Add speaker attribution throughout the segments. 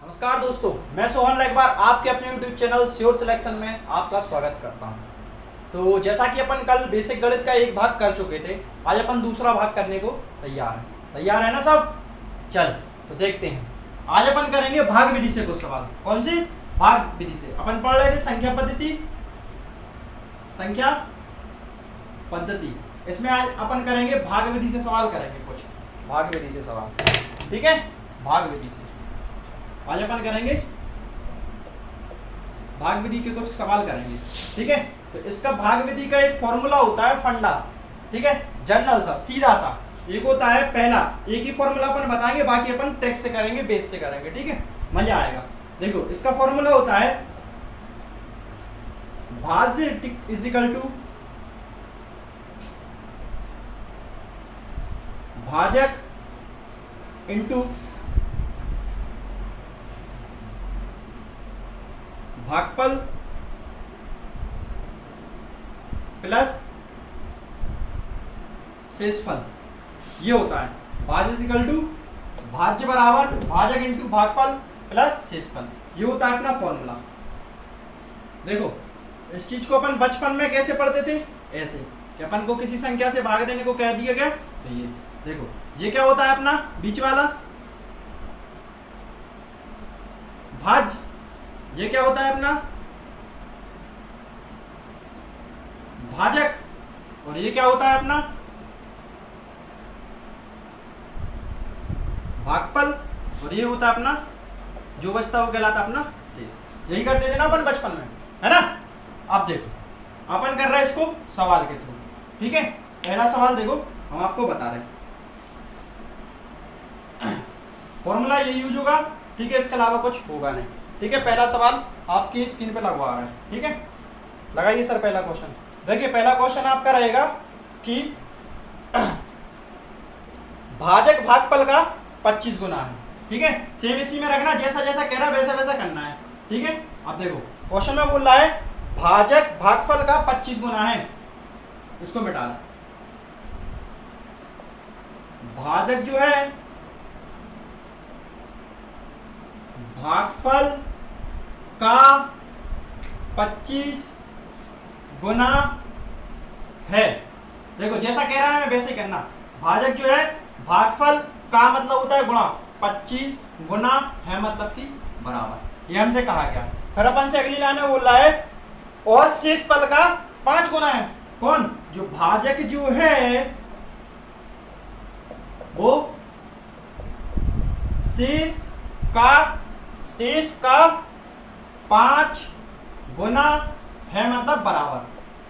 Speaker 1: नमस्कार दोस्तों, मैं सोहन एक बार आपके अपने YouTube चैनल श्योर सिलेक्शन में आपका स्वागत करता हूं। तो जैसा कि अपन कल बेसिक गणित का एक भाग कर चुके थे, आज अपन दूसरा भाग करने को तैयार है ना सब? चल तो देखते हैं। आज अपन करेंगे भाग विधि से कुछ सवाल। कौन सी? भाग विधि से। अपन पढ़ रहे थे संख्या पद्धति। इसमें आज अपन करेंगे भाग विधि से सवाल करेंगे, कुछ भाग विधि से सवाल। ठीक है, भाग विधि से आज अपन करेंगे भाग विधि के कुछ सवाल करेंगे। ठीक है, तो इसका भाग विधि का एक फॉर्मूला होता है फंडा। ठीक है, जनरल सा सीधा सा एक होता है। पहला एक ही फॉर्मूला अपन बताएंगे, बाकी अपन ट्रिक से करेंगे, बेस से करेंगे। ठीक है, मजा आएगा। देखो इसका फॉर्मूला होता है भाज्य इज इक्वल टू भाजक इंटू भागफल प्लस शेषफल। ये होता है भाज्य इज इक्वल टू भाज्य बराबर भाजक इंटू भागफल प्लस शेषफल। ये होता है अपना फॉर्मूला। देखो इस चीज को अपन बचपन में कैसे पढ़ते थे? ऐसे कि अपन को किसी संख्या से भाग देने को कह दिया गया, तो ये देखो ये क्या होता है अपना बीच वाला भाज्य। ये क्या होता है अपना भाजक, और ये क्या होता है अपना भागफल, और ये होता है अपना जो बचता वो कहलाता अपना शेष। यही करते थे ना अपन बचपन में, है ना? अब देखो अपन कर रहे हैं इसको सवाल के थ्रू। ठीक है, पहला सवाल देखो हम आपको बता रहे हैं, फॉर्मूला यही यूज होगा। ठीक है, इसके अलावा कुछ होगा नहीं। ठीक है, पहला सवाल आपकी स्क्रीन पे लगवा रहा है। ठीक है, लगाइए सर पहला क्वेश्चन। देखिए पहला क्वेश्चन आपका रहेगा कि भाजक भागफल का 25 गुना है। ठीक है, सेम इसी में रखना, जैसा जैसा कह रहा है वैसा वैसा करना है। ठीक है, अब देखो क्वेश्चन में बोल रहा है भाजक भागफल का 25 गुना है। इसको मिटा दो। भाजक जो है भागफल का 25 गुना है। देखो जैसा कह रहा है मैं वैसे ही करना। भाजक जो है भागफल का मतलब होता है गुणा, 25 गुना है मतलब कि बराबर। ये हमसे कहा गया। फिर अपन से अगली लाइन में बोल रहा है और शेषफल का 5 गुना है। कौन? जो भाजक जो है वो शेष का 5 गुना है मतलब बराबर।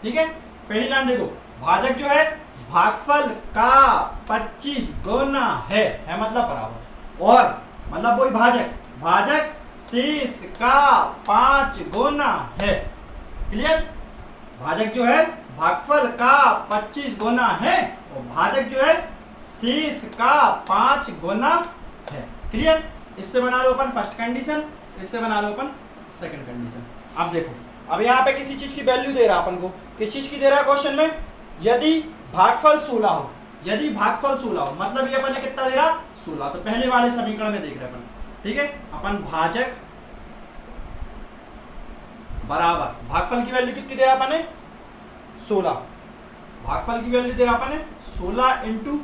Speaker 1: ठीक है, पहली लाइन देखो, भाजक जो है भागफल का 25 गुना है मतलब बराबर, और मतलब वही भाजक शेष का 5 गुना है। क्लियर? भाजक जो है भागफल का 25 गुना है और भाजक जो है शेष का 5 गुना है। क्लियर? इससे बना लो अपन फर्स्ट कंडीशन, इससे बना लो अपन सेकंड कंडीशन। अब देखो, अब यहाँ पे किसी चीज की वैल्यू दे रहा अपन को, किस चीज की दे रहा है क्वेश्चन में? यदि भागफल 16 हो, यदि भागफल 16 हो मतलब ये अपन ने कितना दे रहा? 16। तो पहले वाले समीकरण में देख रहे अपन। ठीक है, अपन भाजक बराबर भागफल की वैल्यू कितनी दे रहा अपन ने? 16। भागफल की वैल्यू दे रहा अपन ने 16 इंटू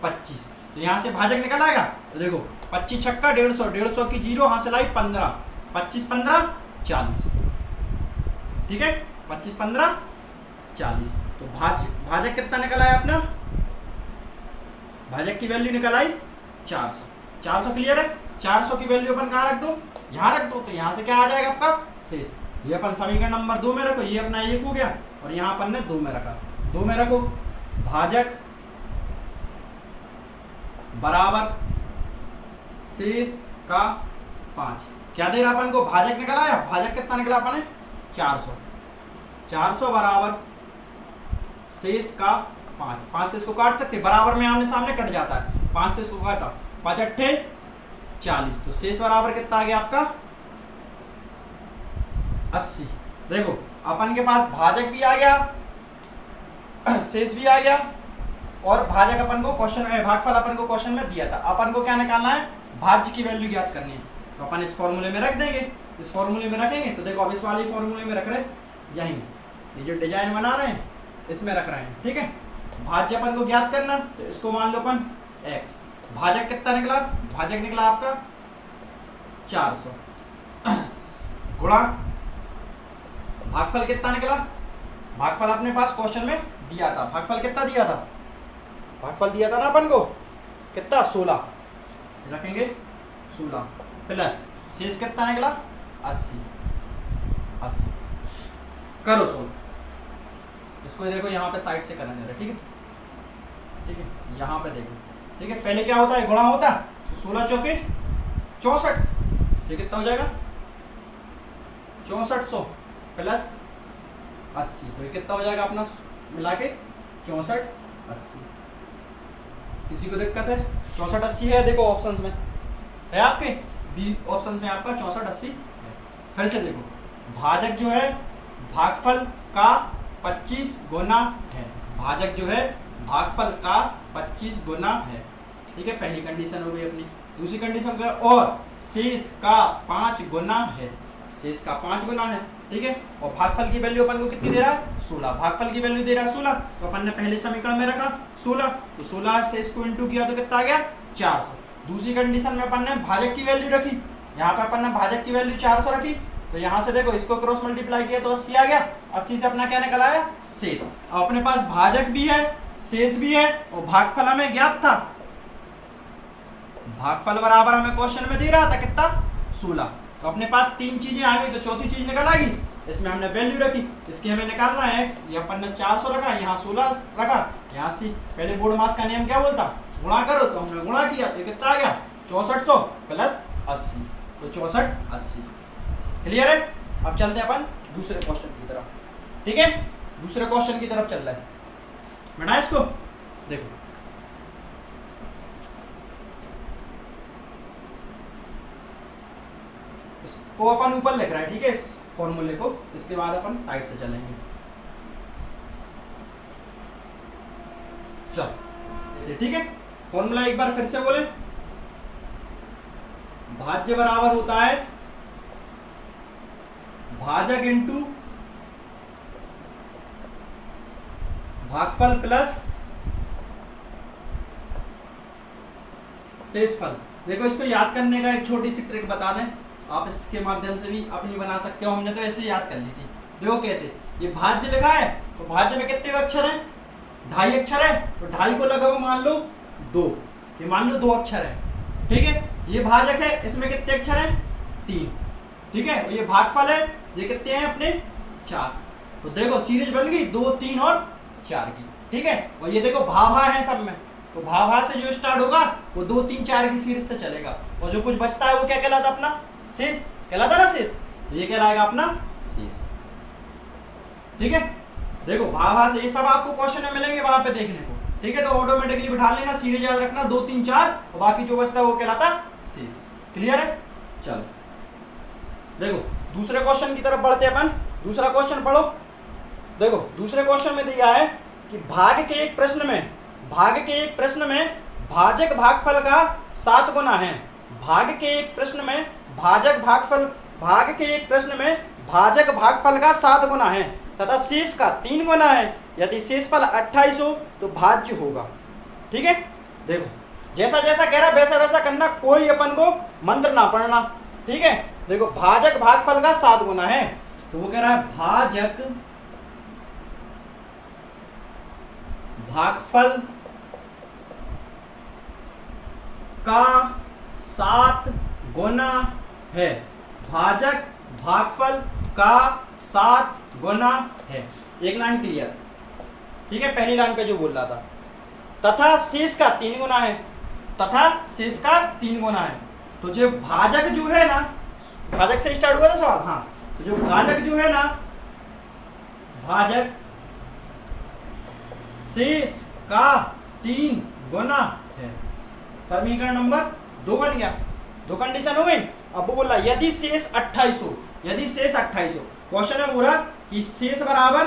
Speaker 1: 25। तो यहां से भाजक निकल आएगा। तो देखो 25 छक्का 150, 150 की 0 हासिल आई 15, 25 15 40। ठीक है, 25 15 40। तो भाजक कितना निकल आया अपना? भाजक की वैल्यू निकल आई 400। 400 क्लियर है? 400 की वैल्यू अपन कहाँ रख दो? यहाँ रख दो। तो यहाँ से क्या आ जाएगा आपका? शेष। ये अपन समीकरण नंबर 2 में रखो, ये अपना 1 हो गया और यहाँ अपन ने 2 में रखा। 2 में रखो भाजक बराबर शेष का 5। क्या दे रहा अपन को? भाजक निकल आया। भाजक कितना निकला अपन ने? 400। 400 बराबर शेष का 5। 5 से इसको काट सकते, बराबर में आमने सामने कट जाता है। 5 से इसको काटा, 5 अट्ठे 40। तो शेष बराबर कितना आ गया आपका? 80। देखो अपन के पास भाजक भी आ गया, शेष भी आ गया, और भाजक अपन को क्वेश्चन में, भागफल अपन को क्वेश्चन में दिया था। अपन को क्या निकालना है? भाज्य की वैल्यू ज्ञात करनी है। तो अपन इस फॉर्मूले में रख देंगे, इस फॉर्मूले में रखेंगे तो देखो अब इस वाले फॉर्मूले में रख रहे यहीं, ये जो डिजाइन बना रहे हैं इसमें रख रहे हैं, ठीक है। भाज्य अपन को ज्ञात करना, तो इसको मान लो अपन x, भाजक कितना निकला, भाजक निकला आपका 400 गुणा भागफल कितना निकला, भागफल अपने पास क्वेश्चन में दिया था, भागफल कितना दिया था, भागफल दिया था ना अपन को कितना 16, रखेंगे 16 प्लस शेष कितना निकला 80 करो सोल्व। इसको देखो यहाँ पे साइड से करना जरा, ठीक है, ठीक है, यहाँ पे देखो, ठीक है। पहले क्या होता है, गुणा होता है, तो 16 चौके 64, ये कितना हो जाएगा 6400 प्लस 80, तो ये कितना हो जाएगा अपना मिला के 64 80। किसी को दिक्कत है, 64 80 है, देखो ऑप्शंस में है आपके, बी ऑप्शंस में आपका 64 80 है। फिर से देखो भाजक जो है भागफल का 25 गुना है, भाजक जो है भागफल का 25 गुना है, ठीक है, पहली कंडीशन हो गई अपनी। दूसरी कंडीशन कर, और शेष का 5 गुना है, शेष का 5 गुना है, ठीक है। और भागफल की वैल्यू अपन को कितनी दे रहा है 16, भागफल की वैल्यू दे रहा है 16, तो अपन ने पहले समीकरण में रखा 16, तो 16 से इसको इंटू किया तो कितना आ गया 400। दूसरी कंडीशन में अपन ने भाजक की वैल्यू रखी, यहाँ पे अपन ने भाजक की वैल्यू 400 रखी, तो यहाँ से देखो इसको क्रॉस मल्टीप्लाई किया तो 80 आ गया, 80 से अपना क्या निकल आया शेष। अब अपने पास भाजक भी है शेष भी है और भागफल हमें ज्ञात था, भागफल बराबर हमें क्वेश्चन में दे रहा था कितना 16, तो अपने पास तीन चीजें आ गई, तो चौथी चीज निकल आएगी, इसमें हमने वैल्यू रखी, इसकी हमें निकालना है x, ये अपन ने 400 रखा, यहाँ 16 रखा, यहाँ 80। पहले बोर्ड मास का नियम क्या बोलता, गुणा करो, तो हमने गुणा किया, तो कितना आ गया 6400 प्लस 80, तो 64 80। क्लियर है। अब चलते हैं अपन दूसरे क्वेश्चन की तरफ, ठीक है, दूसरे क्वेश्चन की तरफ चल रहा है बेटा। इसको देखो, इसको अपन ऊपर लिख रहा है, ठीक है, इस फॉर्मूले को, इसके बाद अपन साइड से चलेंगे। चल ठीक है, फॉर्मूला एक बार फिर से बोले, भाज्य बराबर होता है भाजक इंटू भागफल प्लस शेषफल। देखो इसको याद करने का एक छोटी सी ट्रिक बता दें, आप इसके माध्यम से भी अपनी बना सकते हो, हमने तो ऐसे याद कर ली थी। देखो कैसे, ये भाज्य लिखा है, तो भाज्य में कितने अक्षर हैं 2.5 अक्षर है, तो 2.5 को लगाओ मान लो 2, ये मान लो 2 अक्षर है, ठीक है। ये भाजक है, इसमें कितने अक्षर हैं 3, ठीक है। और ये भागफल है, ये कितने हैं अपने 4, तो देखो सीरीज बन गई 2 3 और 4 की, ठीक है। और ये देखो भाभा है सब में, तो भाभा से जो स्टार्ट होगा वो 2 3 4 की सीरीज से चलेगा, और जो कुछ बचता है वो क्या कहलाता अपना शेष कहलाता ना, शेष, तो ये कहलाएगा अपना शेष, ठीक है। देखो भाभा से ये सब आपको क्वेश्चन में मिलेंगे वहां पे देखने को, ठीक है, तो ऑटोमेटिकली बिठा लेना, सीरीज याद रखना 2 3 4, और बाकी जो बचता है वो कहलाता शेष। क्लियर है। चलो देखो दूसरे क्वेश्चन की तरफ बढ़ते हैं अपन, दूसरा क्वेश्चन पढ़ो। देखो दूसरे क्वेश्चन में दिया है कि भाग के एक प्रश्न में भाजक भागफल का 7 गुना है, भाग के एक प्रश्न में भाजक भागफल का 7 गुना है तथा शेष का 3 गुना है, यदि शेषफल 28 हो तो भाज्य होगा, ठीक है। देखो जैसा जैसा कह रहा है वैसा वैसा करना, कोई अपन को मंत्र ना पढ़ना, ठीक है। देखो भाजक भागफल का 7 गुना है, तो वो कह रहा है भाजक भागफल का 7 गुना है, भाजक भागफल का 7 गुना है। एक लाइन क्लियर, ठीक है। पहली लाइन पे जो बोल रहा था, तथा शेष का 3 गुना है, तथा शेष का 3 गुना है, तो जो भाजक जो है ना, भाजक से स्टार्ट हुआ था सवाल, हाँ, तो जो भाजक जो है ना, भाजक शेष का 3 गुना है, समीकरण नंबर 2 बन गया, 2 कंडीशन हो गई। अब वो बोल रहा यदि शेष 28 हो, यदि शेष 28 हो, क्वेश्चन में बोला कि शेष बराबर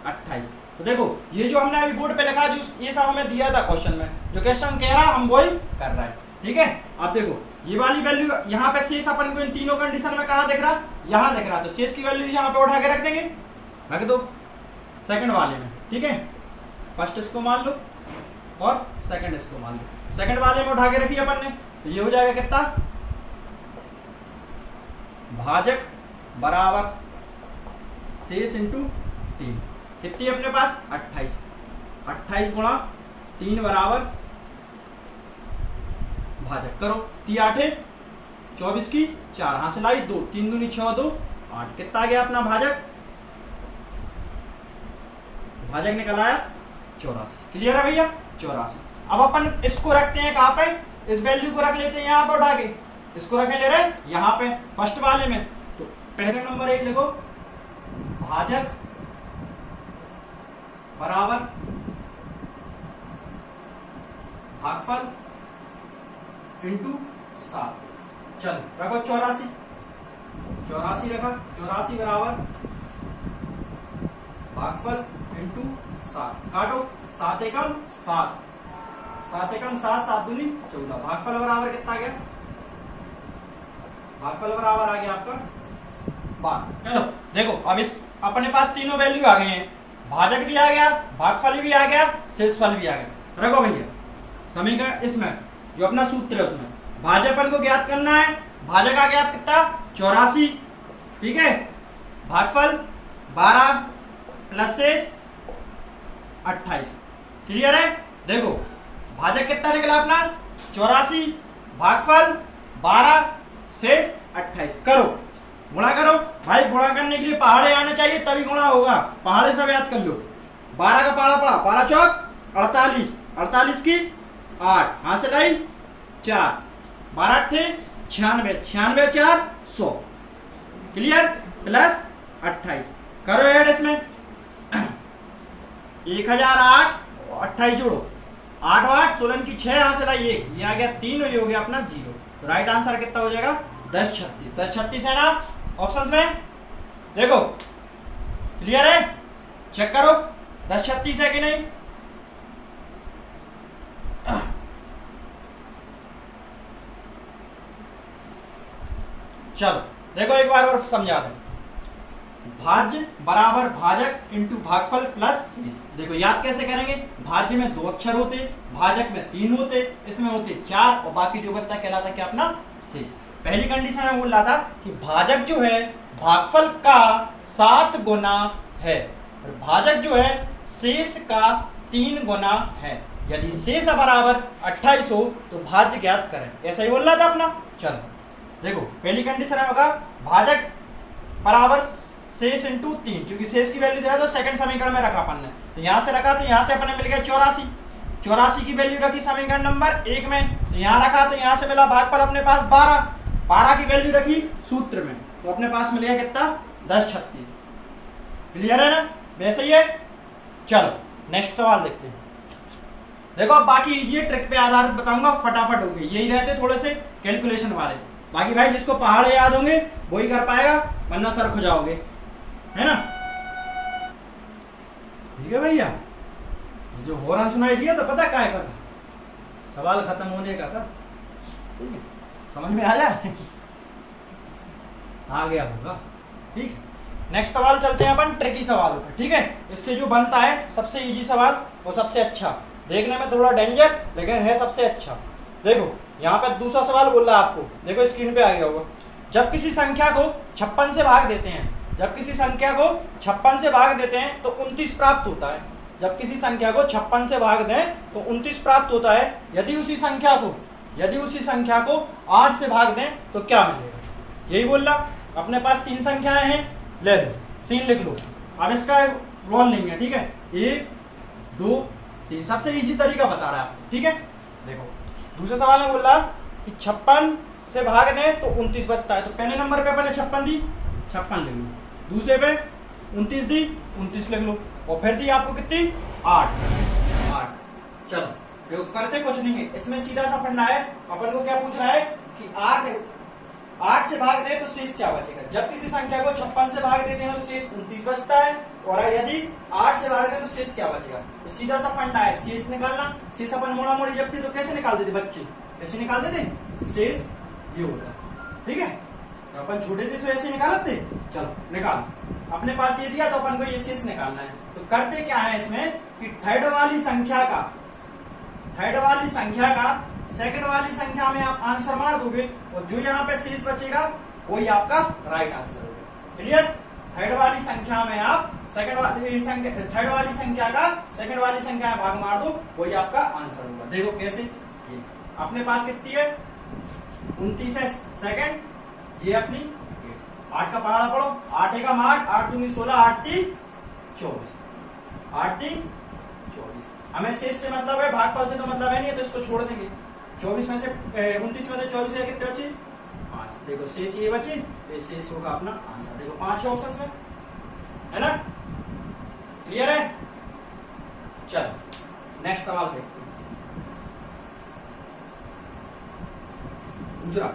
Speaker 1: 28, तो देखो ये जो हमने अभी बोर्ड पे लिखा जो ये सब हमें दिया था क्वेश्चन में, जो क्वेश्चन कह रहा हम वही कर रहा है, ठीक है। अब देखो ये वाली वैल्यू यहाँ पे शेष अपन को इन तीनों कंडीशन में कहाँ दिख रहा, यहाँ दिख रहा, तो शेष की वैल्यू यहाँ पे उठा के रख देंगे, रख दो सेकंड वाले में, ठीक है। फर्स्ट इसको मान लो और सेकंड इसको मान लो, सेकंड वाले में उठा के रखी अपन ने, तो ये हो जाएगा कितना, भाजक बराबर शेष इंटू 3, कितनी अपने पास 28, 28 गुणा 3 बराबर भाजक करो, 3 8 24 की 4 हां से लाई 2, 3 दूनी 6 2 8, कितना आ गया अपना भाजक, भाजक निकल आया 84। क्लियर है भैया, 84। अब अपन इसको रखते हैं कहां पे, इस वैल्यू को रख लेते हैं यहां पे उठा के, इसको रखे ले रहे यहां पे फर्स्ट वाले में, तो पहले नंबर 1 लिखो, भाजक बराबर भागफल इंटू 7, चल रखो 84, 84 रखा, 84 बराबर भागफल इंटू 7, काटो 7 एकम 7, 7 एकम 7, 7 दूनी 14, भागफल बराबर कितना आ गया, भागफल बराबर आ गया आपका 12। चलो देखो अब इस अपने पास तीनों वैल्यू आ गए हैं, भाजक भी आ गया, भागफल भी आ गया, शेषफल भी आ गया। रखो भैया समीकरण, इसमें जो अपना सूत्र है उसमें भाजक अपन को ज्ञात करना है, भाजक आ गया कितना 84, ठीक है, भागफल 12 प्लस शेष 28। क्लियर है, देखो भाजक कितना निकला अपना 84, भागफल 12 शेष 28, करो गुणा करो भाई, गुणा करने के लिए पहाड़े आने चाहिए तभी गुणा होगा, पहाड़े सब याद कर लो, 12 का पहाड़ा पड़ा, 12 चौक 48, 48 की 8 हां से लाई 4, 12 8 96, 96 4 100। क्लियर, प्लस 28 करो ऐड इसमें 1008, 28 जोड़ो 8 8 16 की 6 हां से लाई 1, ये आ गया 3 और ये हो गया अपना 0, तो राइट आंसर कितना हो जाएगा 10 36, 10 36 है ना ऑप्शंस में, देखो क्लियर है, चेक करो 10 36 है कि नहीं। चलो देखो एक बार और समझा दें, भाज्य बराबर भाजक इंटू भागफल प्लस शेष। देखो याद कैसे करेंगे, भाज्य में 2 अक्षर होते, भाजक में 3 होते, इसमें होते 4 और बाकी जो बचता कहलाता क्या अपना शेष। पहली कंडीशन में बोल रहा था कि भाजक जो है भागफल का 7 गुना है और भाजक जो है शेष का 3 गुना है, यदि शेष बराबर 28 हो तो भाज्य ज्ञात करें, ऐसा ही बोल रहा था अपना। चलो देखो पहली कंडीशन होगा भाजक बराबर शेष इंटू 3, क्योंकि शेष की वैल्यू दे रहा तो सेकंड समीकरण में रखा अपन ने, तो यहाँ से रखा तो यहाँ से अपने मिल गया 84, 84 की वैल्यू रखी समीकरण नंबर 1 में, तो यहाँ रखा तो यहाँ से मिला भागफल अपने पास 12, 12 की वैल्यू रखी सूत्र में, तो अपने पास मिल गया कितना 10 36। क्लियर है ना, वैसे ही है। चलो नेक्स्ट सवाल देखते हैं। देखो अब बाकी इजी ट्रिक पे आधारित बताऊंगा, फटाफट होंगे, यही रहते थोड़े से कैलकुलेशन वाले, बाकी भाई जिसको पहाड़ याद होंगे वही कर पाएगा, वरना सर खो जाओगे, है ना। ठीक है भैया, जो होरन सुनाई दिया तो पता क्या का था, सवाल खत्म होने का था, ठीक है, समझ में आया आ गया होगा, ठीक है। नेक्स्ट सवाल चलते हैं अपन ट्रिकी सवालों पर, ठीक है। इससे जो बनता है सबसे इजी सवाल और सबसे अच्छा, देखने में थोड़ा डेंजर लेकिन है सबसे अच्छा। देखो यहाँ पे दूसरा सवाल बोल रहा है आपको, देखो स्क्रीन पे आ गया होगा, जब किसी संख्या को 56 से भाग देते हैं, जब किसी संख्या को 56 से भाग देते हैं तो 29 प्राप्त होता है, जब किसी संख्या को 56 से भाग दें तो 29 प्राप्त होता है, यदि उसी संख्या को 8 से भाग दें तो क्या मिलेगा, यही बोल रहा। अपने पास 3 संख्याएं हैं, ले लो 3 लिख लो, अब इसका रोल नहीं है, ठीक है, 1 2 3, सबसे इजी तरीका बता रहा है आपको, ठीक है। देखो दूसरे सवाल में बोल रहा कि 56 से भाग दें तो 29 बचता है, तो पहले नंबर पे अपने 56 दी, 56 लिख लो, दूसरे पे 29 दी, 29 लिख लो, और फिर दी आपको कितनी 8। चलो देखो करते कुछ नहीं है, इसमें सीधा सा पढ़ना है, अपन को क्या पूछ रहा है कि 8 से भाग दे तो शेष क्या बचेगा। जब किसी संख्या को 56 से भाग देते हैं तो शेष 29 बचता है, और यदि 8 से भाग दें तो शेष क्या बचेगा। तो सीधा सा फंडा है शेष निकालना। शेष अपन मोड़ा मोड़ी जब थे तो कैसे निकालते थे बच्चे, कैसे निकालते थे, शेष ये होता है, ठीक है। तो अपन छोटे थे तो ऐसे निकालते, चलो निकाल, अपने पास ये दिया तो अपन को ये शेष निकालना है। तो करते क्या है इसमें कि थर्ड वाली संख्या का सेकंड वाली संख्या में आप आंसर मार दोगे और जो यहाँ पे शेष बचेगा वही आपका राइट आंसर होगा। क्लियर। थर्ड वाली संख्या में आप थर्ड वाली संख्या का सेकंड वाली संख्या में भाग मार दो, वही आपका आंसर होगा। देखो कैसे, ये अपने पास कितनी है 29 है सेकंड, ये अपनी 8 का पहाड़ा पढ़ो, 8 एकम 8, 8 दूनी 16, 8 तीन 24, 8 तीन 24। हमें शेष से मतलब है, भागफल से तो मतलब है नहीं, तो इसको छोड़ देंगे। 29 में से 24 है कितने बचे 5। देखो शेष ये बचे, ये शेष होगा अपना आंसर। देखो 5 है ऑप्शन में, है ना। क्लियर है। चलो नेक्स्ट सवाल देखते हैं। दूसरा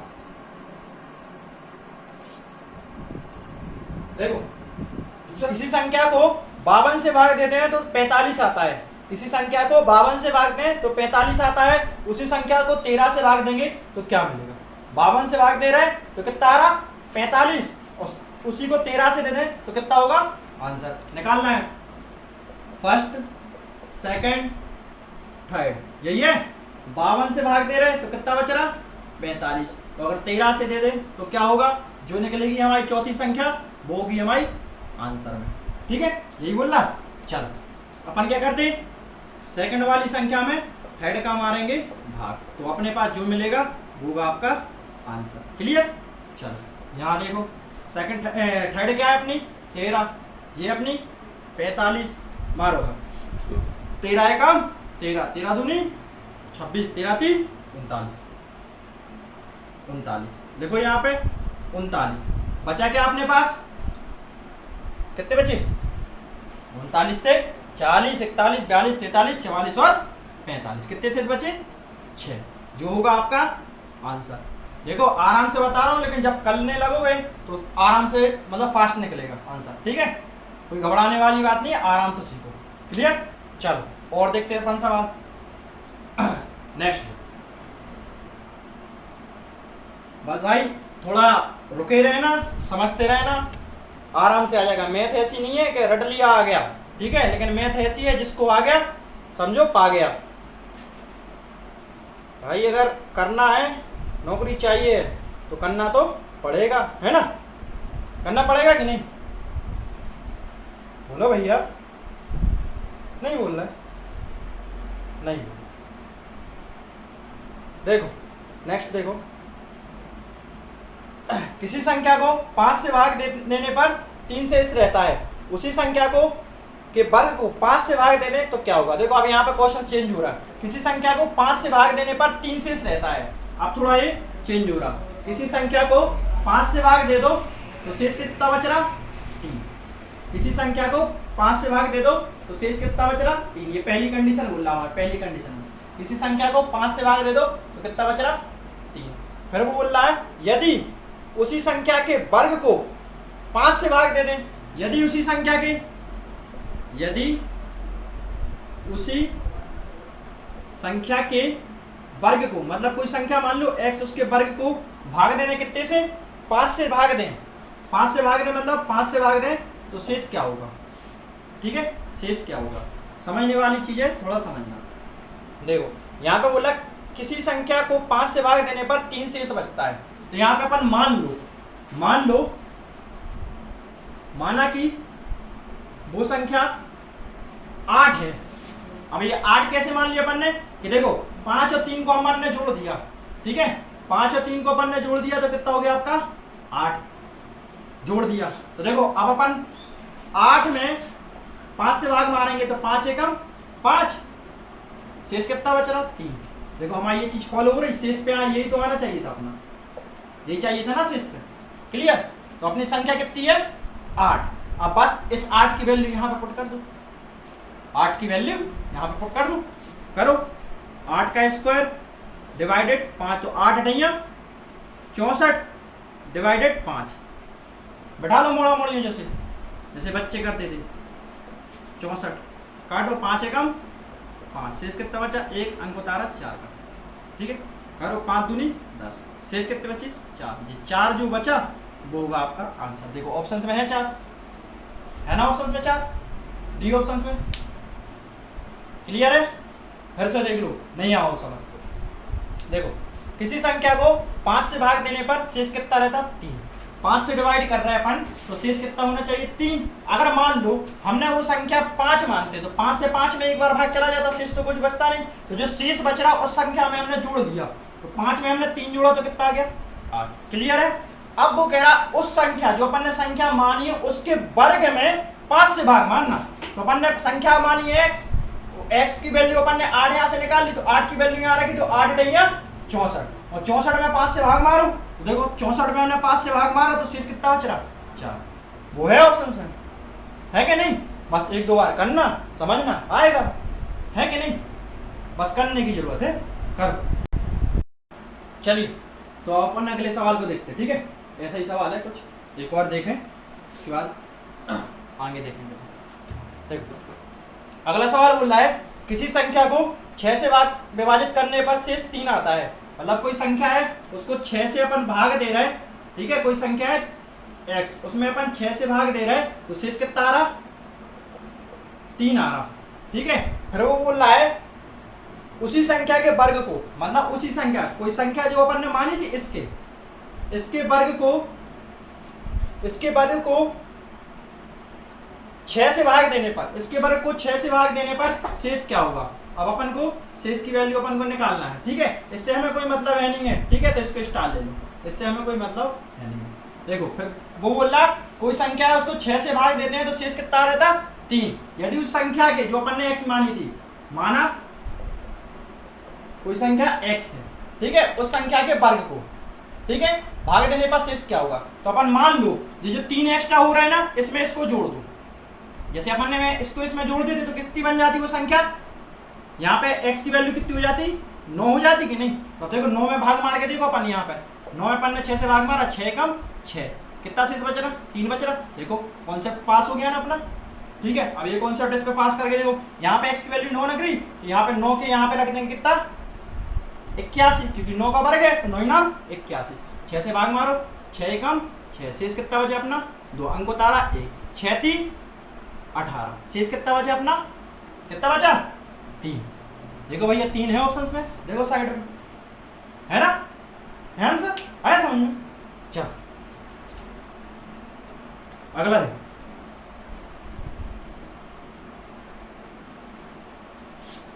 Speaker 1: देखो, दूसरा किसी संख्या को 52 से भाग देते हैं तो 45 आता है। किसी संख्या को 52 से भाग दें तो 45 आता है। उसी संख्या को 13 से भाग देंगे तो क्या मिलेगा। 52 से भाग दे रहे हैं तो कितना आ रहा 45, और उसी को 13 से दे दें तो कितना होगा, आंसर निकालना है। फर्स्ट सेकंड थर्ड यही है। 52 से भाग दे रहे हैं तो कितना बच रहा 45, तो अगर 13 से दे दें तो क्या होगा, जो निकलेगी हमारी चौथी संख्या वो होगी हमारी आंसर में। ठीक है, यही बोल रहा। चलो अपन क्या करते हैं, सेकंड वाली संख्या में थर्ड का मारेंगे भाग, तो अपने पास जो मिलेगा वो होगा आपका आंसर। क्लियर। चलो यहाँ देखो, सेकंड थर्ड क्या है अपनी 13, ये अपनी 45 मारो, 13 है कम 13, 13 दूनी 26, 13 तीन 39। देखो यहाँ पे 39 बचा क्या अपने पास, कितने बचे 39 से 40, 41, 42, 43, 44 और 45, कितने शेष बचे 6, जो होगा आपका आंसर। देखो आराम से बता रहा हूं, लेकिन जब करने लगोगे तो आराम से मतलब फास्ट निकलेगा आंसर। ठीक है, कोई घबराने वाली बात नहीं है, आराम से सीखो। क्लियर। चलो और देखते हैं अपन सवाल नेक्स्ट। बस भाई थोड़ा रुके रहना, समझते रहना, आराम से आ जाएगा। मैथ ऐसी नहीं है कि रट लिया आ गया, ठीक है, लेकिन मैथ ऐसी है जिसको आ गया समझो पा गया। भाई अगर करना है, नौकरी चाहिए तो करना तो पड़ेगा, है ना, करना पड़ेगा कि नहीं, बोलो भैया। नहीं बोल रहा, नहीं बोल। देखो नेक्स्ट देखो, किसी संख्या को 5 से भाग देने पर 3 शेष रहता है, उसी संख्या को के वर्ग को 5 से भाग देने तो क्या होगा। देखो अब यहाँ पे क्वेश्चन चेंज हो रहा है, किसी संख्या को 5 से भाग देने पर 3 शेष रहता है। अब थोड़ा ये चेंज हो रहा, किसी संख्या को 5 से भाग दे दो तो शेष कितना बच रहा 3। किसी संख्या को 5 से भाग दे दो तो शेष कितना बच रहा 3। ये पहली कंडीशन बोल रहा हूँ, पहली कंडीशन में किसी संख्या को 5 से भाग दे दो तो कितना बच रहा 3। फिर वो बोल रहा है यदि उसी संख्या के वर्ग को 5 से भाग दे दें, यदि उसी संख्या के, यदि उसी संख्या के वर्ग को, मतलब कोई संख्या मान लो x, उसके वर्ग को भाग देने कितने से 5 से भाग दें, 5 से भाग दें मतलब 5 से भाग दें तो शेष क्या होगा। ठीक है, शेष क्या होगा, समझने वाली चीज है, थोड़ा समझना। देखो यहाँ पे बोला किसी संख्या को 5 से भाग देने पर 3 शेष बचता है, तो यहाँ पे अपन मान लो माना कि वो संख्या 8 है। अब ये 8 कैसे मान लिया अपन ने कि देखो 5 और 3 को अपन ने जोड़ दिया, ठीक है, 5 और 3 को अपन ने जोड़ दिया तो कितना हो गया आपका 8 जोड़ दिया। तो देखो अब अपन 8 में 5 से भाग मारेंगे तो 5 एकम 5, शेष कितना बच रहा 3। देखो हमारी ये चीज फॉलो हो रही, शेष पे यही तो आना चाहिए था अपना, यही चाहिए था ना शेष पे। क्लियर। तो अपनी संख्या कितनी है 8। अब बस इस 8 की वैल्यू यहाँ पे पुट कर दो, 8 की वैल्यू यहाँ पे पुट कर दो, करो 8 का स्क्वायर डिवाइडेड 5, तो 8 अठैया 64 डिवाइडेड 5, बैठा लो मोड़ा मोड़ी जैसे जैसे बच्चे करते थे। 64, काटो 5 एकम 5, शेष कितना बचा, एक अंक उतारा 4 का, ठीक है। करो 5 दूनी 10, शेष कितने बचे 4 जी, 4 जो बचा वो होगा आपका आंसर। देखो ऑप्शंस में है 4, है ना, ऑप्शंस में 4, डी ऑप्शंस में। क्लियर है, फिर से देख लो, नहीं आओ समझ तो। देखो किसी संख्या को 5 से भाग देने पर शेष कितना रहता, 3। 5 से डिवाइड कर रहे हैं अपन तो शेष कितना होना चाहिए, 3। अगर मान लो हमने वो संख्या 5 मानते तो 5 से 5 में एक बार भाग चला जाता, शेष तो कुछ बचता नहीं। तो जो शेष बच रहा उस संख्या में हमने जोड़ दिया, तो 5 में हमने 3 जोड़ा तो कितना आ गया, 8। क्लियर है। अब वो कह रहा उस संख्या जो अपन ने संख्या मानी है उसके वर्ग में 5 से भाग मानना। तो अपन ने संख्या मानी है x, x की वैल्यू अपन ने 8 यहाँ से निकाल ली, तो 8 की वैल्यू यहाँ रखी, तो 8 नहीं है 64, और 64 में 5 से भाग मारो, तो देखो 64 में हमने 5 से भाग मारा तो शेष कितना बच रहा, 4। वो है ऑप्शंस में, है कि नहीं। बस एक दो बार करना, समझना आएगा, है कि नहीं, बस करने की जरूरत है, कर। चलिए तो अपन अगले सवाल को देखते हैं, ठीक है। ऐसा ही सवाल है कुछ, एक और देखें उसके बाद आगे देखेंगे। देखो अगला सवाल बोल रहा है किसी संख्या को 6 से विभाजित करने पर शेष 3 आता है। मतलब कोई संख्या है उसको 6 से अपन भाग दे रहे हैं, ठीक है। कोई संख्या है x, उसमें अपन 6 से भाग दे रहे हैं तो शेष कितना आ रहा, 3 आ रहा, ठीक है। फिर वो बोल रहा है उसी संख्या के वर्ग को, मतलब उसी संख्या, कोई संख्या जो अपन ने मानी थी इसके वर्ग को 6 से भाग देने पर, इसके वर्ग को 6 से भाग देने पर शेष क्या होगा। अब अपन को शेष की वैल्यू अपन को निकालना है, ठीक है। इससे हमें कोई मतलब है नहीं है, ठीक है, तो इसको स्टार ले लो, इससे हमें कोई मतलब है नहीं है। देखो फिर वो बोल रहा कोई संख्या है उसको 6 से भाग देते हैं तो शेष कितना रहता, 3। यदि उस संख्या के जो अपन ने x मानी थी, माना कोई संख्या x है, ठीक है, उस संख्या के वर्ग को, ठीक है, भाग देने पर शेष क्या होगा। तो अपन मान लो जो 3 एक्स्ट्रा हो रहा है ना, इसमें इसको जोड़ दो। जैसे अपन ने इसको इसमें जोड़ देते तो कितनी बन जाती वो संख्या, यहाँ पे x की वैल्यू कितनी हो जाती, 9 हो जाती कि नहीं। तो देखो 9 में भाग मार के देखो अपन, यहाँ पे 9 में अपन ने 6 से भाग मारा, 6 कम 6, कितना शेष बच रहा, 3 बच रहा। देखो कॉन्सेप्ट पास हो गया ना अपना, ठीक है। अब ये कॉन्सेप्ट इस पे पास करके देखो, यहाँ पे x की वैल्यू 9 लग रही, तो यहाँ पे 9 के यहाँ पे रख देंगे कितना, 81, क्योंकि 9 का वर्ग है तो 9 नाम 81। 6 से भाग मारो, 6 कम 6, शेष कितना बचे अपना, 2 अंक उतारा 1, 6 3 18, शेष कितना बचा अपना, कितना बचा, 3। देखो भैया 3 है ऑप्शंस में, देखो साइड में है ना, है आंसर, आया समझ में। चलो अगला देखो,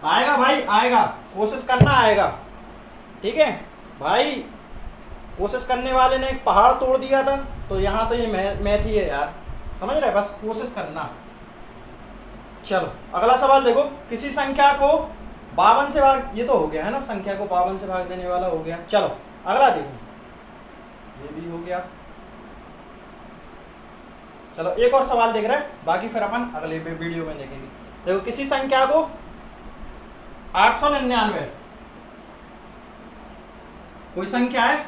Speaker 1: आएगा भाई आएगा, कोशिश करना आएगा, ठीक है भाई। कोशिश करने वाले ने एक पहाड़ तोड़ दिया था, तो यहाँ तो ये मैथ ही है यार, समझ रहे, बस कोशिश करना। चलो अगला सवाल देखो, किसी संख्या को 52 से भाग, ये तो हो गया है ना, संख्या को 52 से भाग देने वाला हो गया। चलो अगला देखो, ये भी हो गया। चलो एक और सवाल देख रहे हैं, बाकी फिर अपन अगले वीडियो में देखेंगे। देखो किसी संख्या को 899, कोई संख्या है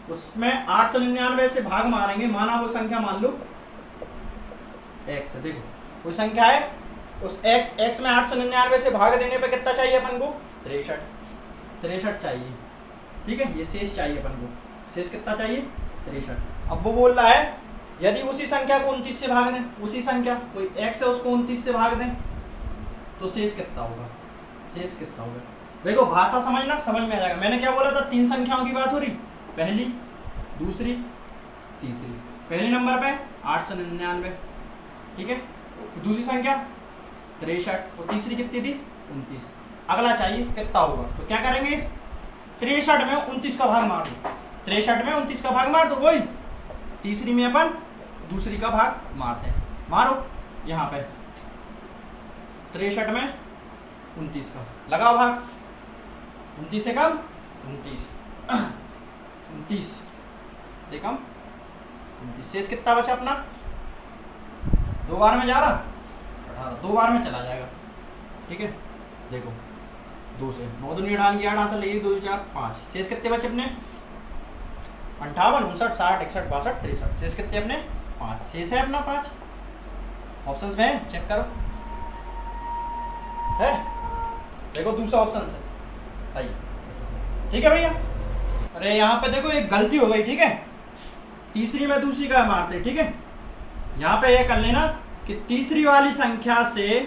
Speaker 1: उसमें 899 से भाग मारेंगे, माना वो संख्या मान लो x है। देखो कोई संख्या है उस x में 899 से भाग देने पे कितना चाहिए अपन को, 63 चाहिए, ठीक है। ये शेष चाहिए अपन को, शेष कितना चाहिए, 63। अब वो बोल रहा है यदि उसी संख्या को 29 से भाग दें, उसी संख्या कोई x है उसको 29 से भाग दें तो शेष कितना होगा, शेष कितना होगा। देखो भाषा समझना, समझ में आ जाएगा। मैंने क्या बोला था, 3 संख्याओं की बात हो रही, पहली दूसरी तीसरी। पहले नंबर पे 899, ठीक है, दूसरी संख्या 63 और तीसरी कितनी थी, 29। अगला चाहिए कितना होगा, तो क्या करेंगे, इस 63 में 29 का भाग मार दो, 63 में 29 का भाग मार दो, वही तीसरी में अपन दूसरी का भाग मारते हैं, मारो यहाँ पे 63 में 29 का लगाओ भाग, 29 से कम 29 से कम 29, शेष कितना बचा अपना, 2 बार में जा रहा 18, 2 बार में चला जाएगा, ठीक है। देखो 2 से 9 दूनी 18 की 8 आंसर ले, 2 4 5, शेष कितने बचे अपने, 58 59 60 61 62 63, शेष कितने अपने 5, शेष है अपना 5। ऑप्शंस में चेक करो, है? देखो दूसरा ऑप्शन से सही, ठीक है भैया। अरे यहाँ पे देखो एक गलती हो गई, ठीक है, तीसरी में दूसरी का मारते, ठीक है। यहाँ पे ये कर लेना कि तीसरी वाली संख्या से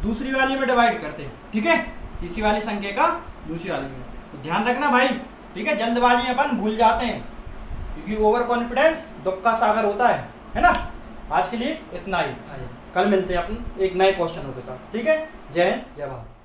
Speaker 1: दूसरी वाली में डिवाइड करते, ठीक है, तीसरी वाली संख्या का दूसरी वाली में। तो ध्यान रखना भाई, ठीक है, जल्दबाजी में अपन भूल जाते हैं क्योंकि ओवर कॉन्फिडेंस दुख का सागर होता है ना। आज के लिए इतना ही, कल मिलते हैं अपन एक नए क्वेश्चनों के साथ, ठीक है। जय हिंद, जय भारत।